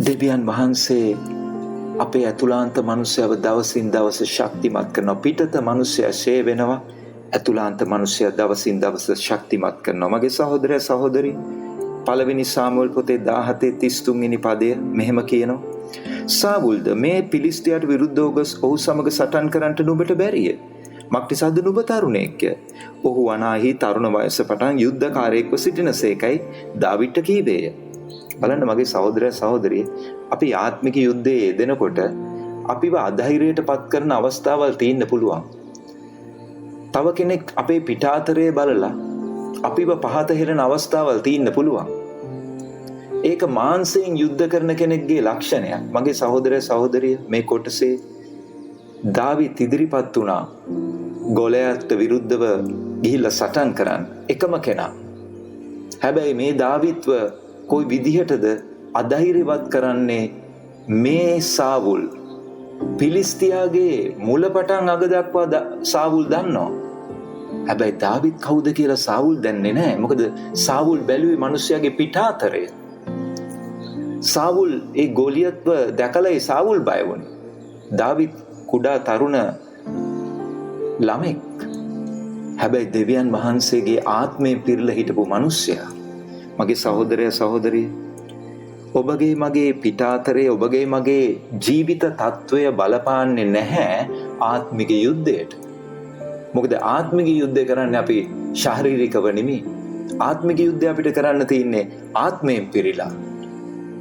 දෙවියන් වහන්සේ අපේ ඇතුළාන්ත මනුස්සයව දවසින් දවස ශක්තිමත් කරනවා. පිටත මනුස්සයා ෂේ වෙනවා, ඇතුළාන්ත මනුස්සයා දවසින් දවස ශක්තිමත් කරනවා. මගේ සහෝදරයා සහෝදරී, පළවෙනි සාමුවෙල් පොතේ 17:33 වෙනි පදය මෙහෙම කියනවා. සාවුල්ද මේ පිලිස්තියාට විරුද්ධව ගොස් ඔහු සමග සටන් කරන්නට නුඹට බැරිය. මක්නිසාද නුඹ තරුණයෙක්ය. ඔහු වනාහි තරුණ වයස පටන් යුද්ධකාරයෙක්ව සිටිනසේකයි දාවිඩ්ට කීවේය. බලන්න මගේ සහෝදරයා සහෝදරිය, අපි ආත්මික යුද්ධයේ යෙදෙනකොට අපිව අධෛර්යයට පත් කරන අවස්ථාවල් තියෙන්න පුළුවන්. තව කෙනෙක් අපේ පිටාතරයේ බලලා අපිව පහත හෙරන අවස්ථාවල් තියෙන්න පුළුවන්. ඒක මානසිකයෙන් යුද්ධ කරන කෙනෙක්ගේ ලක්ෂණයක්. මගේ සහෝදරයා සහෝදරිය, මේ කොටසේ දාවිත් ඉදිරිපත් වුණා ගෝලයාට විරුද්ධව ගිහිල්ලා සටන් කරන්න එකම කෙනා. හැබැයි මේ දාවිත්ව කොයි විදිහටද අධෛර්යවත් කරන්නේ මේ සාවුල්. පිලිස්තියාගේ මුලපටන් අග දක්වා සාවුල් දන්නවා. හැබැයි දාවිත් කවුද කියලා සාවුල් දන්නේ නැහැ. මොකද සාවුල් බැලුවේ මිනිස්යාගේ පිටාතරය. සාවුල් ඒ ගෝලියත්ව දැකලා ඒ සාවුල් බය වුණේ. දාවිත් කුඩා තරුණ ළමෙක්. හැබැයි දෙවියන් වහන්සේගේ ආත්මයෙන් පිරලා හිටපු මිනිසයා. මගේ සහෝදරයා සහෝදරිය, ඔබගේ මගේ පිටාතරේ ඔබගේ මගේ ජීවිත තත්වය බලපාන්නේ නැහැ ආත්මික යුද්ධයට. මොකද ආත්මික යුද්ධය කරන්නේ අපි ශාරීරිකව නෙමෙයි. ආත්මික යුද්ධය අපිට කරන්න තියෙන්නේ ආත්මයෙන් පිරීලා.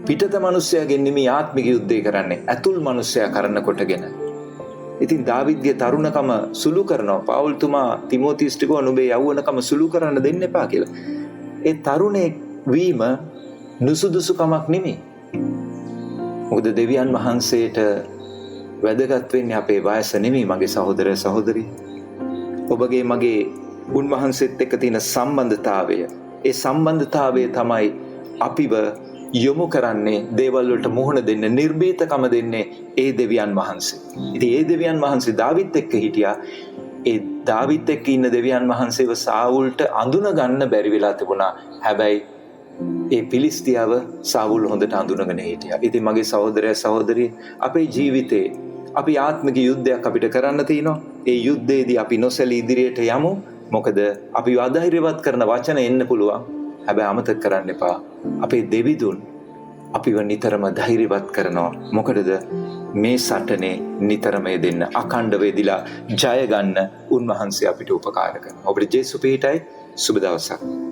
පිටත මිනිස්සයාගෙන් නෙමෙයි ආත්මික යුද්ධය කරන්නේ, ඇතුල් මිනිස්සයා කරන කොටගෙන. ඉතින් දාවිද්ගේ තරුණකම සුළු කරනවා. පවුල්තුමා තිමෝතිස්ට කිව්වා නුඹේ යෞවනකම සුළු කරන්න දෙන්න එපා කියලා. ඒ තරුණෙක් වීම නුසුදුසුකමක් නෙමෙයි. මොකද දෙවියන් වහන්සේට වැදගත් වෙන්නේ අපේ වයස නෙමෙයි මගේ සහෝදරයා සහෝදරිය. ඔබගේ මගේ උන්වහන්සේත් එක්ක තියෙන සම්බන්ධතාවය. ඒ සම්බන්ධතාවය තමයි අපිව යොමු කරන්නේ දේවල් වලට මුහුණ දෙන්න, නිර්භීතකම දෙන්නේ ඒ දෙවියන් වහන්සේ. ඉතින් ඒ දෙවියන් වහන්සේ දාවිත් එක්ක හිටියා. ඒ දාවිත් එක්ක ඉන්න දෙවියන් වහන්සේව සාවුල්ට අඳුන ගන්න බැරි වෙලා තිබුණා. හැබැයි ඒ පිලිස්තියාව සාවුල් හොඳට අඳුනගෙන හිටියා. ඉතින් මගේ සහෝදරයා සහෝදරිය, අපේ ජීවිතේ අපි ආත්මික යුද්ධයක් අපිට කරන්න තියෙනවා. ඒ යුද්ධයේදී අපි නොසැලී ඉදිරියට යමු. මොකද අපි අධෛර්යවත් කරන වචන එන්න පුළුවන්. හැබැයි අමතක කරන්න එපා, අපේ දෙවිදුන් අපිව නිතරම ධෛර්යවත් කරනවා. මොකටද? මේ සටනේ නිතරම යෙදෙන්න, අඛණ්ඩව යෙදিলা ජය ගන්න උන්වහන්සේ අපිට උපකාර කරනවා. ඔබට ජේසු පිහිටයි. සුබ දවසක්.